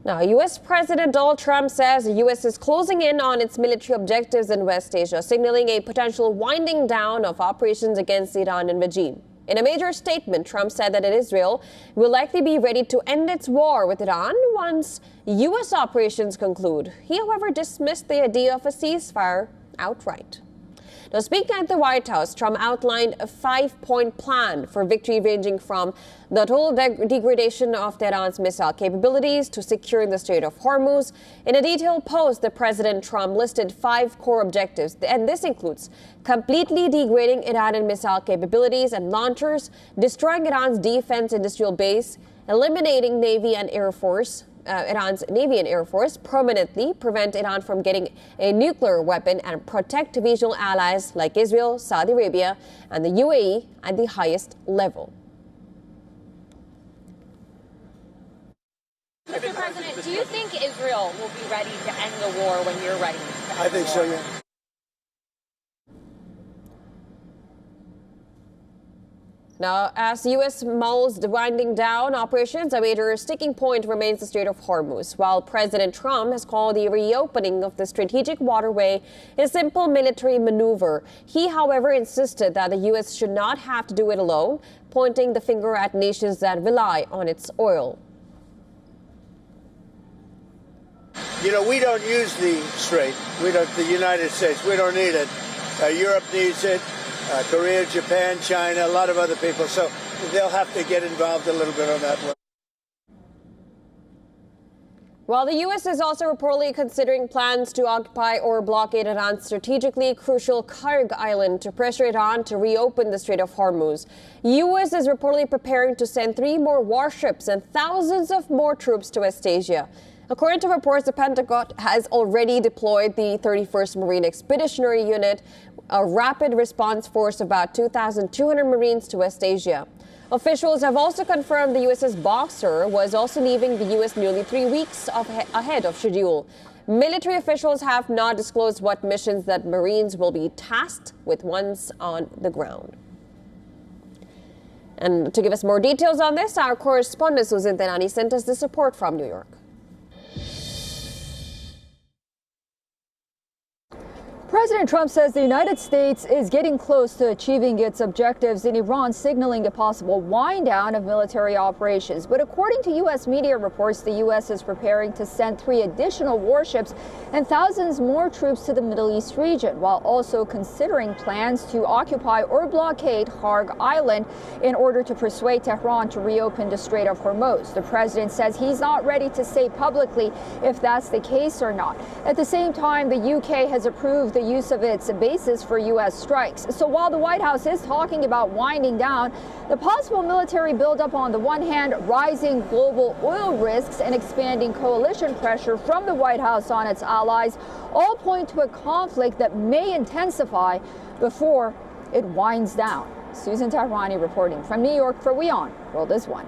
Now, U.S. President Donald Trump says the U.S. is closing in on its military objectives in West Asia, signaling a potential winding down of operations against the Iranian regime. In a major statement, Trump said that Israel will likely be ready to end its war with Iran once U.S. operations conclude. He, however, dismissed the idea of a ceasefire outright. Now, speaking at the White House, Trump outlined a 5-point plan for victory ranging from the total degradation of Tehran's missile capabilities to securing the Strait of Hormuz. In a detailed post, the President Trump listed 5 core objectives, and this includes completely degrading Iranian missile capabilities and launchers, destroying Iran's defense industrial base, eliminating Iran's Navy and Air Force, permanently prevent Iran from getting a nuclear weapon, and protect regional allies like Israel, Saudi Arabia, and the UAE at the highest level. Mr. President, do you think Israel will be ready to end the war when you're ready to end the war? I think so, yeah. Now, as the U.S. mulls the winding down operations, a major sticking point remains the Strait of Hormuz. While President Trump has called the reopening of the strategic waterway a simple military maneuver, he, however, insisted that the U.S. should not have to do it alone, pointing the finger at nations that rely on its oil. You know, we don't use the strait. The United States, we don't need it. Europe needs it. Korea, Japan, China, a lot of other people. So they'll have to get involved a little bit on that one. While the U.S. is also reportedly considering plans to occupy or blockade Iran's strategically crucial Karg Island to pressure Iran to reopen the Strait of Hormuz, U.S. is reportedly preparing to send 3 more warships and thousands of more troops to West Asia. According to reports, the Pentagon has already deployed the 31st Marine Expeditionary Unit, a rapid response force of about 2,200 Marines, to West Asia. Officials have also confirmed the USS Boxer was also leaving the U.S. nearly 3 weeks ahead of schedule. Military officials have not disclosed what missions that Marines will be tasked with once on the ground. And to give us more details on this, our correspondent Susan Tenani sent us this report from New York. President Trump says the United States is getting close to achieving its objectives in Iran, signaling a possible wind down of military operations. But according to U.S. media reports, the U.S. is preparing to send 3 additional warships and thousands more troops to the Middle East region, while also considering plans to occupy or blockade Karg Island in order to persuade Tehran to reopen the Strait of Hormuz. The president says he's not ready to say publicly if that's the case or not. At the same time, the U.K. has approved the use of its bases for U.S. strikes. So while the White House is talking about winding down, the possible military buildup on the one hand, rising global oil risks, and expanding coalition pressure from the White House on its allies all point to a conflict that may intensify before it winds down. Susan Tahrani reporting from New York for WION World is One.